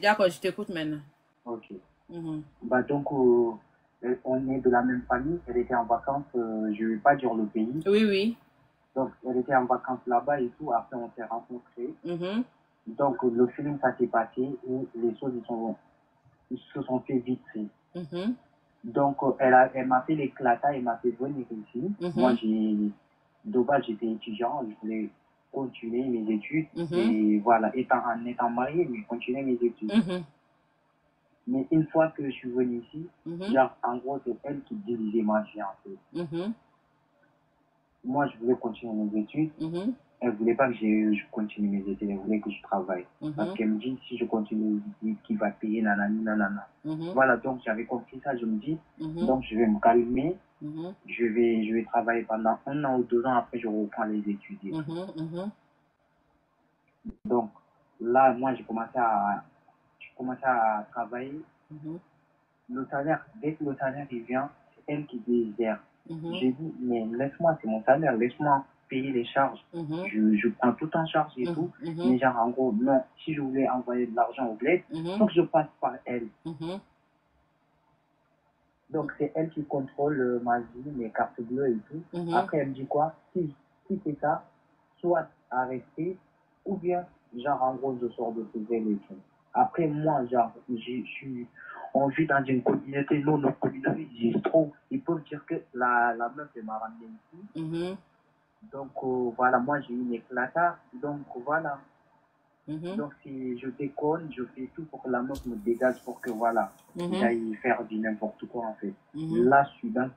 d'accord, je t'écoute maintenant. Ok. Bah donc, on est de la même famille. Elle était en vacances, je ne vais pas dire le pays. Oui, oui. Donc, elle était en vacances là-bas et tout. Après, on s'est rencontrés. Donc, le film, ça s'est passé et les choses, ils se sont fait vite fait. Donc, elle m'a fait l'éclata, elle m'a fait venir ici. Moi, de base, j'étais étudiant, je voulais continuer mes études. Et voilà, en étant marié, mais continuer mes études. Mais une fois que je suis venu ici, genre, en gros, c'est elle qui dirigeait ma vie, en fait. Moi, je voulais continuer mes études. Elle ne voulait pas que je continue mes études, elle voulait que je travaille. Parce qu'elle me dit, si je continue mes études, qui va payer, nanani, nanana. Voilà, donc j'avais compris ça, je me dis, donc je vais me calmer, je vais travailler pendant 1 an ou 2 ans, après je reprends les études. Donc là, moi, j'ai commencé à travailler. Le salaire, dès que le salaire il vient, c'est elle qui désert. J'ai dit, mais laisse-moi, c'est mon salaire, laisse-moi payer les charges. Je prends tout en charge et tout. Mais genre, en gros, non, si je voulais envoyer de l'argent au bled, il faut que je passe par elle. Donc, c'est elle qui contrôle ma vie, mes cartes bleues et tout. Après, elle me dit quoi? Si c'est ça, soit arrêter, ou bien, genre, en gros, je sors de ces et tout. Après, moi, genre, on vit dans une communauté, nous, notre communauté, ils peuvent dire que la meuf, elle m'a ramené ici. Donc, voilà, moi, j'ai eu une éclata. Donc, voilà. Donc, si je déconne, je fais tout pour que la meuf me dégage, pour que, voilà, j'aille faire du n'importe quoi, en fait. Là, je suis dans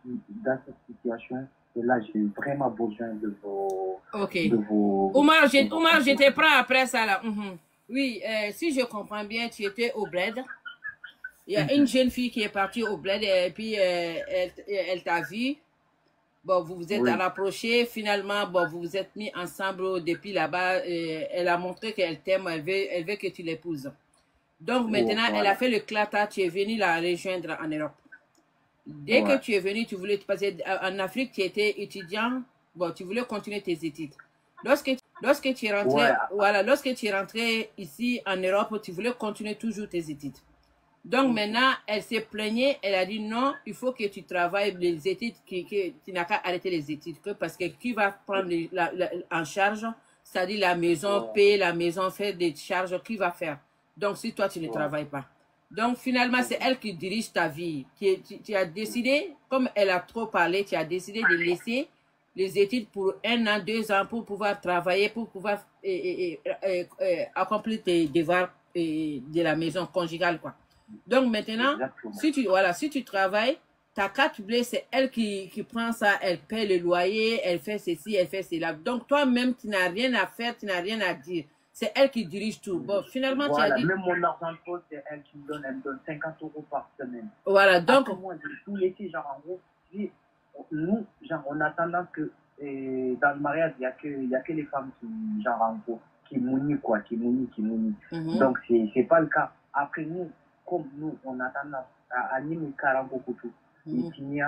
cette situation, et là, j'ai vraiment besoin de vos... Ok. Oumar, je te prends après ça, là. Oui, si je comprends bien, tu étais au bled. Il y a une jeune fille qui est partie au bled et puis elle t'a vu. Bon, vous vous êtes rapprochés. Finalement, bon, vous vous êtes mis ensemble depuis là-bas. Elle a montré qu'elle t'aime. Elle veut que tu l'épouses. Donc maintenant, elle a fait le clata. Tu es venu la rejoindre en Europe. Dès que tu es venu, tu voulais passer en Afrique. Tu étais étudiant. Bon, tu voulais continuer tes études. Lorsque tu es rentré, voilà, lorsque tu es rentré ici en Europe, tu voulais continuer toujours tes études. Donc maintenant, elle s'est plaignée, elle a dit non, il faut que tu travailles les études, tu n'as qu'à arrêter les études, parce que qui va prendre en charge, c'est-à-dire la maison, payer la maison, faire des charges, qui va faire? Donc si toi tu ne travailles pas. Donc finalement, c'est elle qui dirige ta vie. Tu as décidé, comme elle a trop parlé, tu as décidé de laisser les études pour 1 an, 2 ans, pour pouvoir travailler, pour pouvoir accomplir tes devoirs de la maison conjugale, quoi. Donc maintenant, si tu travailles, ta carte bleue, c'est elle qui prend ça, elle paie le loyer, elle fait ceci, elle fait cela. Donc toi-même, tu n'as rien à faire, tu n'as rien à dire. C'est elle qui dirige tout. Bon, finalement, tu as dit... Même mon argent de poste, c'est elle qui me donne, elle me donne 50 € par semaine. Voilà, donc... Après, moi, j'ai tout laissé, genre, en gros, nous, genre, on a tendance que dans le mariage, il y a que les femmes qui, genre, en gros, qui mounissent, quoi, qui mounissent. Donc, c'est pas le cas. Après, nous, comme nous, on a tendance à animer 40 beaucoup tout. Et puis,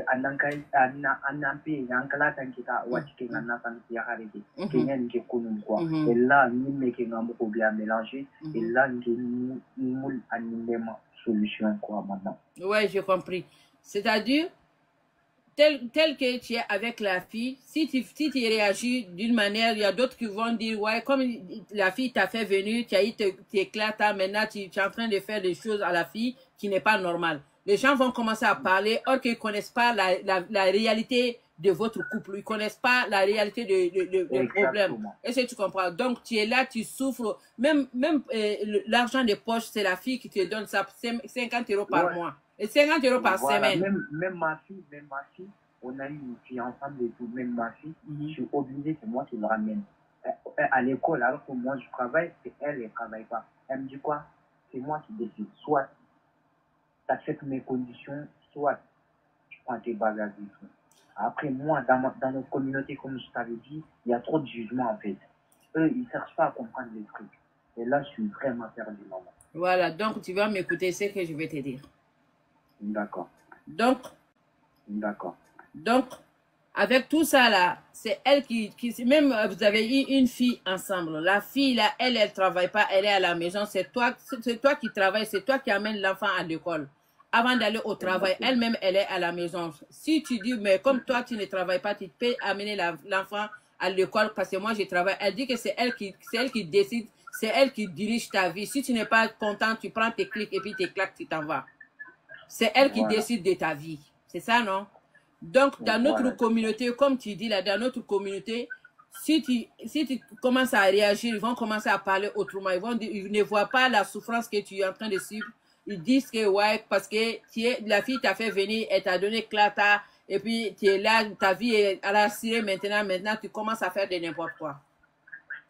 anampe yankala tankita watike ngana tanki yahareke kenya nke kunum quoi et là ni meke ngambo ko bien mélanger et là ni moul animema solution quoi maman. Ouais, j'ai compris. C'est-à-dire tel que tu es avec la fille, si tu réagis d'une manière, il y a d'autres qui vont dire, ouais, comme la fille t'a fait venir, tu as eu tes éclats, maintenant tu es en train de faire des choses à la fille qui n'est pas normale. Les gens vont commencer à parler, or qu'ils ne connaissent pas la réalité de votre couple, ils ne connaissent pas la réalité de problème. Est-ce que tu comprends? Donc tu es là, tu souffres, même l'argent de poche, c'est la fille qui te donne ça, 50 € par mois. Et 50 € par semaine. Même ma fille, on a eu une fille ensemble et tout, même ma fille, je suis obligé, c'est moi qui me ramène. À l'école, alors que moi je travaille, c'est elle ne travaille pas. Elle me dit quoi? C'est moi qui décide. Soit tu acceptes mes conditions, soit tu prends tes bagages et tout. Après, moi, dans notre communauté, comme je t'avais dit, il y a trop de jugements en fait. Eux, ils ne cherchent pas à comprendre les trucs. Et là, je suis vraiment perdu, maman. Voilà, donc tu vas m'écouter ce que je vais te dire. D'accord. Donc, Avec tout ça là, c'est elle qui même vous avez eu une fille ensemble. La fille là, elle travaille pas, elle est à la maison. C'est toi qui travailles, c'est toi qui amènes l'enfant à l'école. Avant d'aller au travail, elle-même, elle est à la maison. Si tu dis, mais comme toi, tu ne travailles pas, tu peux amener l'enfant à l'école parce que moi, je travaille. Elle dit que c'est elle qui décide, c'est elle qui dirige ta vie. Si tu n'es pas content, tu prends tes clics et puis tes claques, tu t'en vas. C'est elle qui décide de ta vie. C'est ça, non? Donc, dans notre communauté, comme tu dis là, dans notre communauté, si tu commences à réagir, ils vont commencer à parler autrement. Ils ne voient pas la souffrance que tu es en train de suivre. Ils disent que, ouais, parce que la fille t'a fait venir, elle t'a donné clata, et puis tu es là, ta vie est à la cirée maintenant, tu commences à faire de n'importe quoi.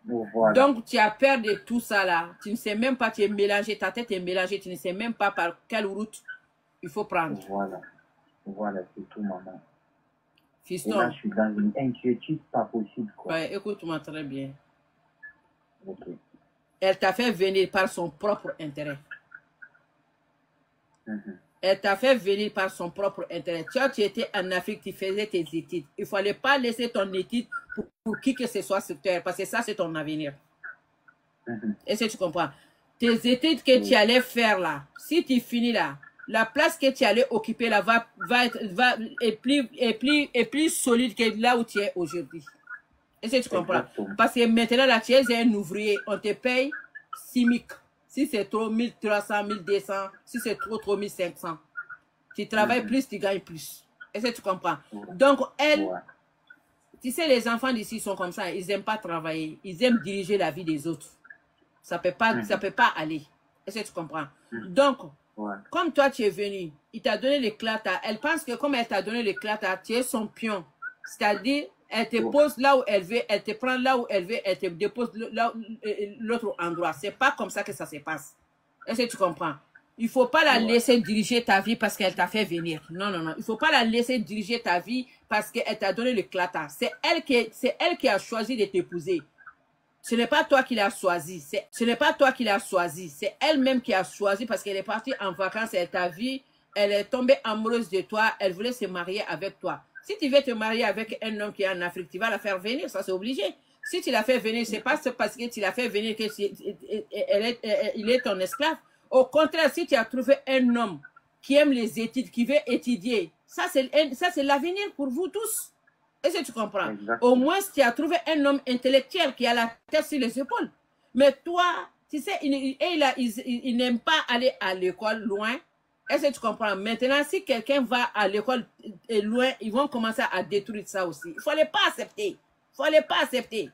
Voilà. Donc, tu as peur de tout ça là. Tu ne sais même pas, tu es mélangé, ta tête est mélangée, tu ne sais même pas par quelle route il faut prendre. Voilà, c'est tout, maman. Fiston. Et là, je suis dans une inquiétude pas possible, quoi. Ouais, écoute-moi très bien. Ok. Elle t'a fait venir par son propre intérêt. Elle t'a fait venir par son propre intérêt. Tu étais en Afrique, tu faisais tes études. Il ne fallait pas laisser ton étude pour qui que ce soit sur terre, parce que ça, c'est ton avenir. Est-ce que tu comprends? Tes études que tu allais faire là, si tu finis là, la place que tu allais occuper là est plus solide que là où tu es aujourd'hui. Est-ce que tu comprends? Exactement. Parce que maintenant là, tu es un ouvrier, on te paye SMIC. Si c'est trop, 1300, 1200. Si c'est trop, 1500. Tu travailles plus, tu gagnes plus. Est-ce que tu comprends? Donc, elle, tu sais, les enfants d'ici sont comme ça. Ils n'aiment pas travailler. Ils aiment diriger la vie des autres. Ça peut pas aller. Est-ce que tu comprends? Donc, comme toi, tu es venu, il t'a donné l'éclat. Elle pense que comme elle t'a donné l'éclat, tu es son pion. C'est-à-dire, elle te pose là où elle veut, elle te prend là où elle veut, elle te dépose l'autre endroit. C'est pas comme ça que ça se passe. Est-ce que tu comprends? Il faut pas la laisser diriger ta vie parce qu'elle t'a fait venir. Non, non, non. Il faut pas la laisser diriger ta vie parce qu'elle t'a donné l'éclat. C'est elle qui a choisi de t'épouser. Ce n'est pas toi qui l'as choisi. Ce n'est pas toi qui l'as choisi. C'est elle-même qui a choisi parce qu'elle est partie en vacances, elle t'a vu, elle est tombée amoureuse de toi, elle voulait se marier avec toi. Si tu veux te marier avec un homme qui est en Afrique, tu vas la faire venir, ça c'est obligé. Si tu l'as fait venir, c'est pas parce que tu l'as fait venir qu'il est ton esclave. Au contraire, si tu as trouvé un homme qui aime les études, qui veut étudier, ça c'est l'avenir pour vous tous. Est-ce que tu comprends? Exactement. Au moins, tu as trouvé un homme intellectuel qui a la tête sur les épaules. Mais toi, tu sais, il n'aime pas aller à l'école loin. Est-ce que tu comprends? Maintenant, si quelqu'un va à l'école loin, ils vont commencer à détruire ça aussi. Il ne fallait pas accepter. Il ne fallait pas accepter.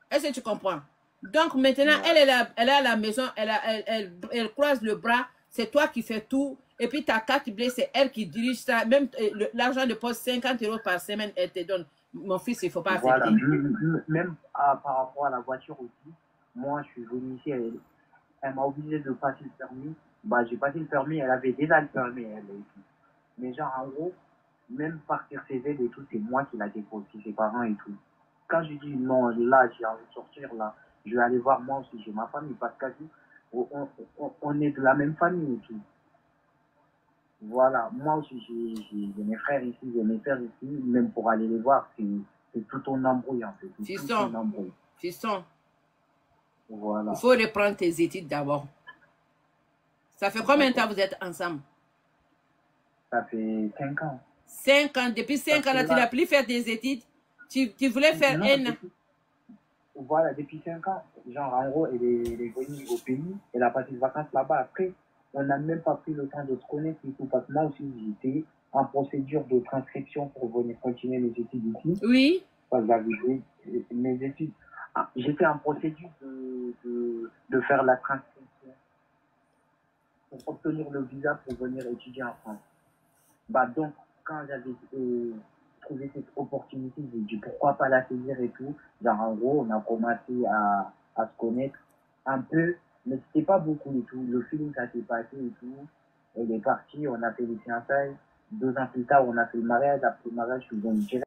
Est-ce que tu comprends? Donc maintenant, elle est à la maison, elle croise le bras. C'est toi qui fais tout. Et puis ta carte bleue, c'est elle qui dirige ça. Même l'argent de poste, 50 € par semaine, elle te donne. Mon fils, il ne faut pas accepter. Même par rapport à la voiture aussi, moi, je suis venu ici, elle m'a obligé de passer le permis. Bah, j'ai passé le permis, elle avait déjà le permis, elle aussi. Mais genre, en gros, même partir ses aides et tout, c'est moi qui l'a déposé, ses parents et tout. Quand je dis non, là, j'ai envie de sortir, là, je vais aller voir moi aussi, j'ai ma famille, parce qu'on est de la même famille et tout. Voilà, moi aussi, j'ai mes frères ici, j'ai mes frères ici, même pour aller les voir, c'est tout un embrouille, en fait. Fiston, voilà. Il faut reprendre tes études d'abord. Ça fait combien de temps vous êtes ensemble? Ça fait 5 ans. 5 ans. Depuis 5 ans, là, tu n'as plus fait des études. Tu voulais faire un an. Voilà, depuis 5 ans. Genre, en gros, elle est venue au pays. Elle a passé des vacances là-bas. Après, on n'a même pas pris le temps de se connaître et tout. Parce que moi aussi, j'étais en procédure de transcription pour venir continuer mes études ici. Oui. Parce que j'avais mes études. J'étais en procédure de faire la transcription pour obtenir le visa pour venir étudier en France. Bah donc, quand j'avais trouvé cette opportunité, j'ai dit pourquoi pas la saisir et tout. Genre en gros, on a commencé à se connaître un peu, mais c'était pas beaucoup et tout. Le feeling ça s'est passé et tout. Elle est partie, on a fait les fiançailles. 2 ans plus tard, on a fait le mariage. Après le mariage, je suis venu direct.